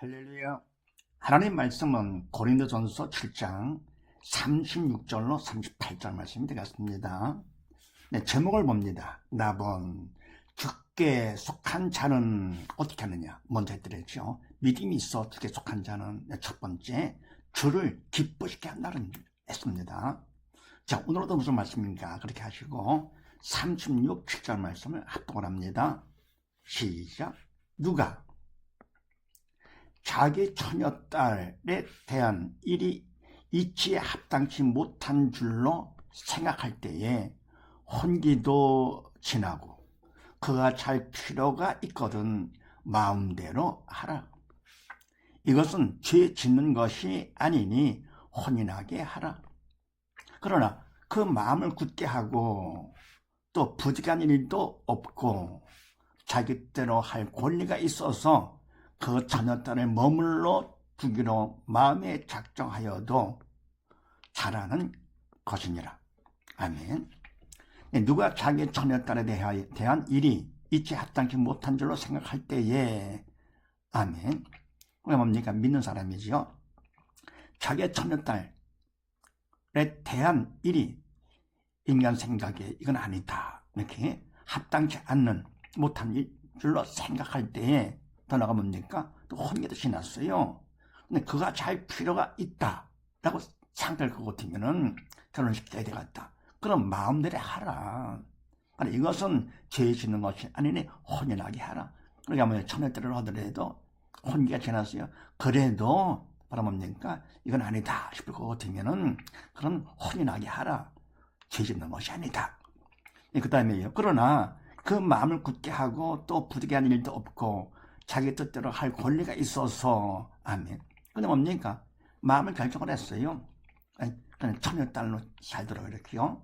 할렐루야. 하나님 말씀은 고린도전서 7장 36절로 38절 말씀이 되겠습니다. 네, 제목을 봅니다. 나본 주께 속한 자는 어떻게 하느냐. 먼저 했더랬죠. 믿음이 있어 주께 속한 자는 첫 번째, 주를 기쁘시게 한다는 했습니다. 자, 오늘도 무슨 말씀인가 그렇게 하시고 36, 7절 말씀을 합독을 합니다. 시작. 누가 자기 처녀딸에 대한 일이 이치에 합당치 못한 줄로 생각할 때에 혼기도 지나고 그가 잘 필요가 있거든 마음대로 하라. 이것은 죄 짓는 것이 아니니 혼인하게 하라. 그러나 그 마음을 굳게 하고 또 부득이한 일도 없고 자기 대로 할 권리가 있어서 그 처녀딸을 머물러 두기로 마음에 작정하여도 잘하는 것이니라. 아멘. 누가 자기 처녀딸에 대한 일이 이치 합당치 못한 줄로 생각할 때에 아멘. 그게 뭡니까? 믿는 사람이지요. 자기 처녀딸에 대한 일이 인간 생각에 이건 아니다. 이렇게 합당치 않는 못한 줄로 생각할 때에 더 나가 뭡니까? 또 혼계도 지났어요. 근데 그가 잘 필요가 있다라고 생각할 것 같으면은 결혼시켜야 되겠다. 그럼 마음대로 하라. 아니, 이것은 죄 짓는 것이 아니니 혼인하게 하라. 그러니까 뭐 처녀딸을 하더라도 혼계가 지났어요. 그래도 바로 뭡니까? 이건 아니다 싶을 것 같으면은 그런 혼인하게 하라. 죄 짓는 것이 아니다. 그 다음에요. 그러나 그 마음을 굳게 하고 또 부득이한 일도 없고 자기 뜻대로 할 권리가 있어서 아멘. 근데 뭡니까? 마음을 결정을 했어요. 그냥 처녀딸로 살도록 이렇게요.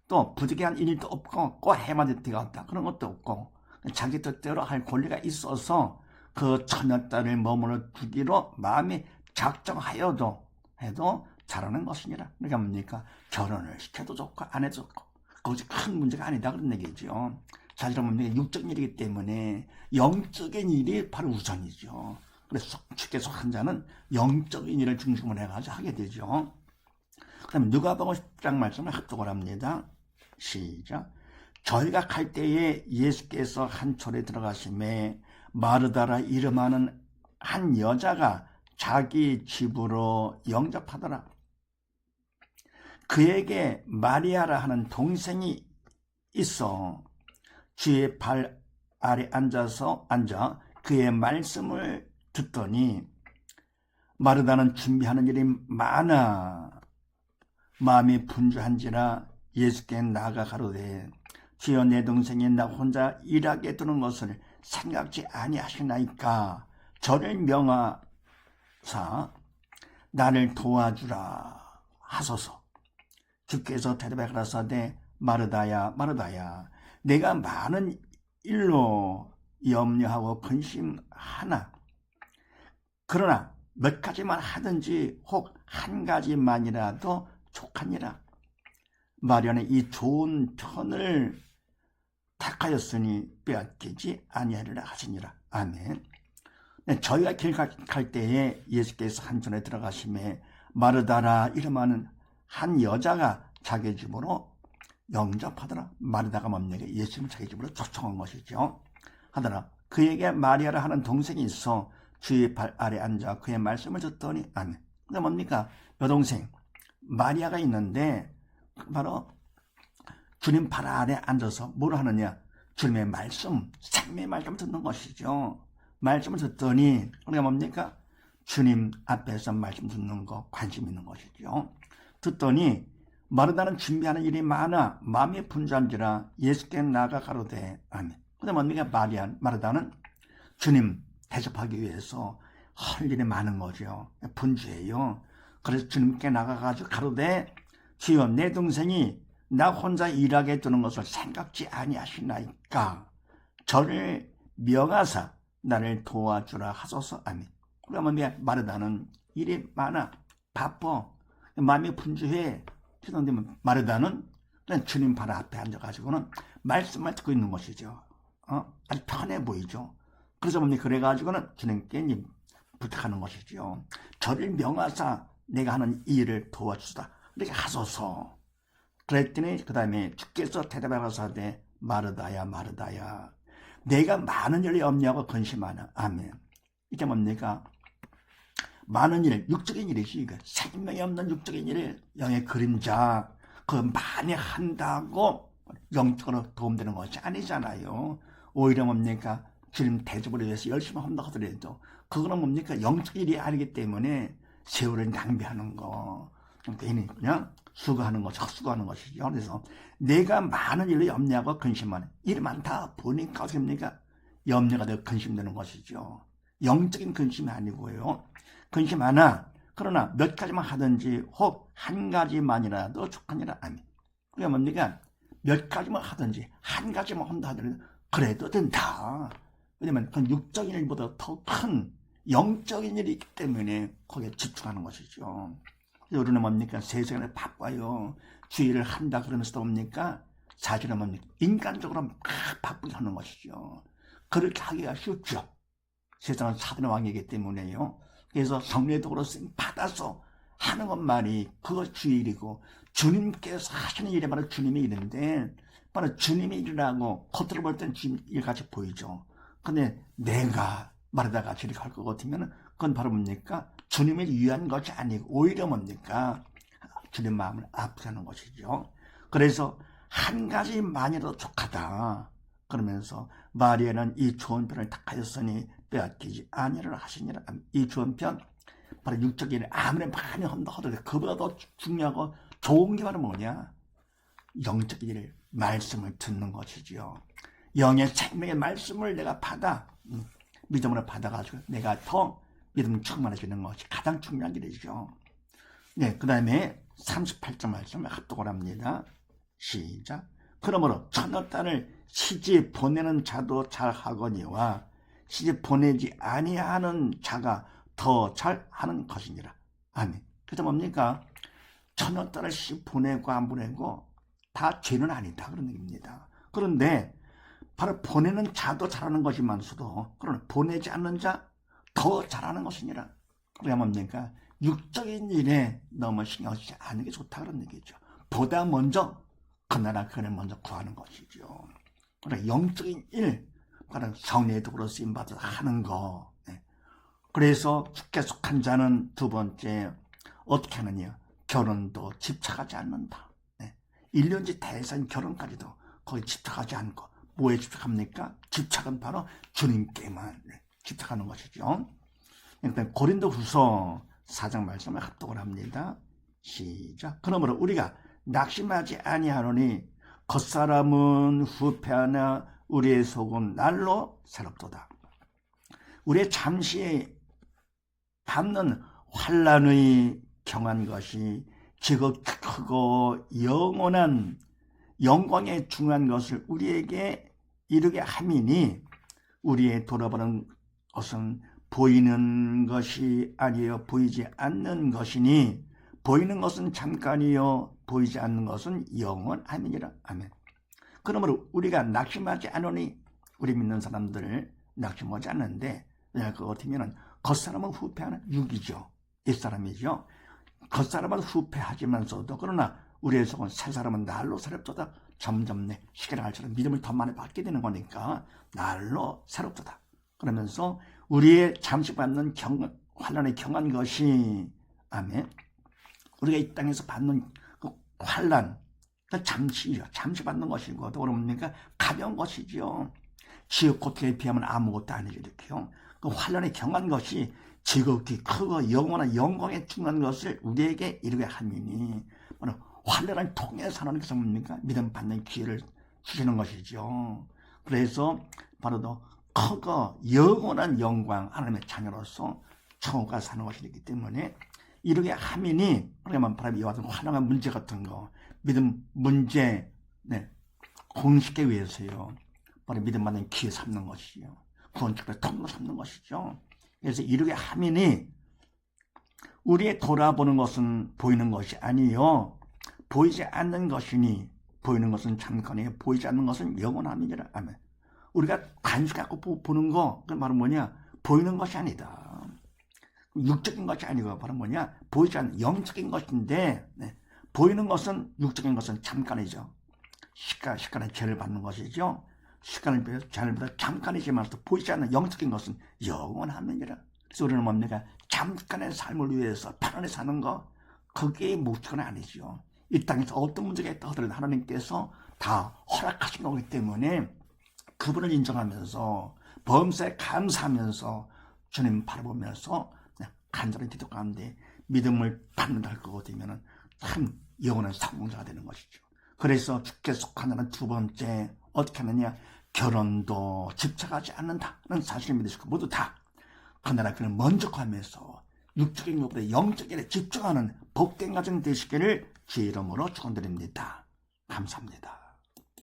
또 부득이한 일도 없고 꼭 해만 되었다 그런 것도 없고 자기 뜻대로 할 권리가 있어서 그 처녀딸을 머물러 두기로 마음이 작정하여도 해도 잘하는 것이니라. 그러니까 뭡니까? 결혼을 시켜도 좋고 안 해도 좋고 그것이 큰 문제가 아니다 그런 얘기죠. 사실은 뭡니까? 육적인 일이기 때문에 영적인 일이 바로 우선이죠. 그래서 주께 속한 자는 영적인 일을 중심으로 해가지고 하게 되죠. 그 다음에 누가복음 10장 말씀을 합독을 합니다. 시작. 저희가 갈 때에 예수께서 한 촌에 들어가심에 마르다라 이름하는 한 여자가 자기 집으로 영접하더라. 그에게 마리아라 하는 동생이 있어 주의 발 아래 앉아 그의 말씀을 듣더니 마르다는 준비하는 일이 많아 마음이 분주한지라 예수께 나아가 가로되 주여 내 동생이 나 혼자 일하게 두는 것을 생각지 아니하시나이까 저를 명하사 나를 도와주라 하소서. 주께서 대답하여 가라사대 마르다야 마르다야 내가 많은 일로 염려하고 근심하나 그러나 몇 가지만 하든지 혹 한 가지만이라도 족하니라. 마리아는 이 좋은 편을 택하였으니 빼앗기지 아니하리라 하시니라. 아멘. 저희가 길 갈 때에 예수께서 한 촌에 들어가심에 마르다라 이름하는 한 여자가 자기 집으로 영접하더라. 마르다가 뭡니까? 예수님을 자기 집으로 초청한 것이죠. 하더라. 그에게 마리아라 하는 동생이 있어 주의 발 아래 앉아 그의 말씀을 듣더니 아멘. 근데 뭡니까? 여동생 마리아가 있는데 바로 주님 발 아래 앉아서 뭘 하느냐? 주님의 말씀, 생명의 말씀을 듣는 것이죠. 말씀을 듣더니 그러니까 뭡니까? 주님 앞에서 말씀 듣는 거 관심 있는 것이죠. 듣더니 마르다는 준비하는 일이 많아 마음이 분주한지라 예수께 나아가 가로되 아멘. 근데 뭡니까? 마르다는 주님 대접하기 위해서 할 일이 많은 거죠. 분주해요. 그래서 주님께 나가가지고 가로되 주여 내 동생이 나 혼자 일하게 두는 것을 생각지 아니하시나이까 저를 명하사 나를 도와주라 하소서. 아멘. 그러면 마르다는 일이 많아 바빠 마음이 분주해. 그런데 마르다는 그냥 주님 발 앞에 앉아가지고는 말씀만 듣고 있는 것이죠. 아주 편해 보이죠. 그래서 그래가지고는 주님께 부탁하는 것이죠. 저를 명하사 내가 하는 이 일을 도와주다. 이렇게 하소서. 그랬더니 그 다음에 주께서 대답하사되 마르다야 마르다야 내가 많은 일을 염려하고 근심하나. 아멘. 이게 뭡니까? 많은 일, 육적인 일이지. 생명이 없는 육적인 일을 영의 그림자 그거 많이 한다고 영적으로 도움되는 것이 아니잖아요. 오히려 뭡니까? 주님 대접을 위해서 열심히 한다 하더라도 그거는 뭡니까? 영적 일이 아니기 때문에 세월을 낭비하는 거 괜히 그냥 수고하는 것, 헛수고하는 것이죠. 그래서 내가 많은 일을 염려하고 근심하는 일이 많다 보니까 어떻습니까? 염려가 되고 근심되는 것이죠. 영적인 근심이 아니고요. 근심 하나 그러나 몇 가지만 하든지 혹 한 가지만이라도 족하니라. 아멘. 그게 뭡니까? 몇 가지만 하든지 한 가지만 한다 하더라도 그래도 된다. 왜냐면 그건 육적인 일보다 더 큰 영적인 일이 있기 때문에 거기에 집중하는 것이죠. 우리는 뭡니까? 세상에 바빠요. 주의를 한다 그러면서도 뭡니까? 사실은 뭡니까? 인간적으로 막 바쁘게 하는 것이죠. 그렇게 하기가 쉽죠. 세상은 사단의 왕이기 때문에요. 그래서 성령의 도구로 쓰임 받아서 하는 것만이 그것 주의 일이고 주님께서 하시는 일이 바로 주님의 일인데 바로 주님의 일이라고 겉으로 볼 땐 주님 일같이 보이죠. 근데 내가 말하다가 저리 갈 것 같으면 그건 바로 뭡니까? 주님을 위한 것이 아니고 오히려 뭡니까? 주님 마음을 아프게 하는 것이죠. 그래서 한 가지만이라도 족하다. 그러면서 마리아는 이 좋은 편을 택하였으니 빼앗기지 아니하리라 하시니라. 이 좋은 편 바로 육적인 일 아무리 많이 한다 하더라도 그보다 더 중요하고 좋은 게 바로 뭐냐? 영적인 일 말씀을 듣는 것이지요. 영의 생명의 말씀을 내가 받아 믿음으로 받아가지고 내가 더 믿음 충만해지는 것이 가장 중요한 일이죠. 네, 그 다음에 38절 말씀을 합독을 합니다. 시작. 그러므로 처녀딸을 시집 보내는 자도 잘하거니와 시집 보내지 아니하는 자가 더 잘하는 것이니라. 아멘. 그래서 뭡니까? 처녀딸을 시집 보내고 안 보내고 다 죄는 아니다 그런 얘기입니다. 그런데 바로 보내는 자도 잘하는 것이면서도 그러나 보내지 않는 자 더 잘하는 것이니라. 그게 뭡니까? 육적인 일에 너무 신경 쓰지 않는 게 좋다 그런 얘기죠. 보다 먼저 그 나라 그를 먼저 구하는 것이죠. 그러나 영적인 일, 바로 성령의 도구로 쓰임받아서 하는 거. 그래서 주께 속한 자는 두 번째 어떻게 하느냐? 결혼도 집착하지 않는다. 1년째 대선 결혼까지도 거기 집착하지 않고 뭐에 집착합니까? 집착은 바로 주님께만 집착하는 것이죠. 일단 고린도후서 4장 말씀을 합독을 합니다. 시작. 그러므로 우리가 낙심하지 아니하노니 겉사람은 후패하나 우리의 속은 날로 새롭도다. 우리의 잠시 밟는 환난의 경한 것이 지극히 크고 영원한 영광에 중요한 것을 우리에게 이루게 함이니 우리의 돌아보는 것은 보이는 것이 아니요 보이지 않는 것이니 보이는 것은 잠깐이요 보이지 않는 것은 영원함이니라. 아멘. 그러므로 우리가 낙심하지 않으니 우리 믿는 사람들 낙심하지 않는데 그거 어떻게면 겉사람은 후패하는 육이죠. 옛사람이죠. 겉사람은 후패하지만서도 그러나 우리의 속은 새사람은 날로 새롭도다. 점점 시간이 갈수록 믿음을 더 많이 받게 되는 거니까 날로 새롭도다. 그러면서 우리의 잠시 받는 환난에 경한 것이 아멘. 우리가 이 땅에서 받는 그 환난 잠시죠. 잠시 받는 것이고 또 그러니까 가벼운 것이죠. 지옥 고통에 비하면 아무것도 아니죠. 이렇게요. 그 환난에 경한 것이 지극히 크고 영원한 영광에 중요한 것을 우리에게 이루게 함이니 환난을 통해서 하는 것은 뭡니까? 믿음 받는 기회를 주시는 것이죠. 그래서 바로 더 크고 영원한 영광 하나님의 자녀로서 천국가 사는 것이기 때문에 이렇게 하면이 그러면 바로 이와 같은 환난한 문제 같은 거 믿음 문제 공식에 의해서요. 바로 믿음 받는 기회 삼는 것이죠. 구원책을 통로 삼는 것이죠. 그래서 이렇게 하면이 우리의 돌아보는 것은 보이는 것이 아니요 보이지 않는 것이니 보이는 것은 잠깐이요 보이지 않는 것은 영원함이니라. 아멘. 우리가 관심 갖고 보는 거 그건 바로 뭐냐? 보이는 것이 아니다. 육적인 것이 아니고 바로 뭐냐? 보이지 않는 영적인 것인데, 네. 보이는 것은, 육적인 것은 잠깐이죠. 시간의 죄를 받는 것이죠. 시간을 비해서 죄를 받아 잠깐이지만 또 보이지 않는 영적인 것은 영원합니다. 그래서 우리는 뭡니까? 잠깐의 삶을 위해서 편안히 사는 거, 그게 목적은 아니죠. 이 땅에서 어떤 문제가 있다 하더라도 하나님께서 다 허락하신 거기 때문에 그분을 인정하면서 범사에 감사하면서 주님 바라보면서 간절히 기도 가운데 믿음을 받는다 할 거고 되면은 참 영원한 성공자가 되는 것이죠. 그래서 주께 속하는 두 번째 어떻게 하느냐? 결혼도 집착하지 않는다는 사실을 믿으시고 모두 다 하나님 그를 먼저 구하면서 육적인 것보다 영적인 데 집중하는 복된 가정 되시기를 주의 이름으로 축원드립니다. 감사합니다.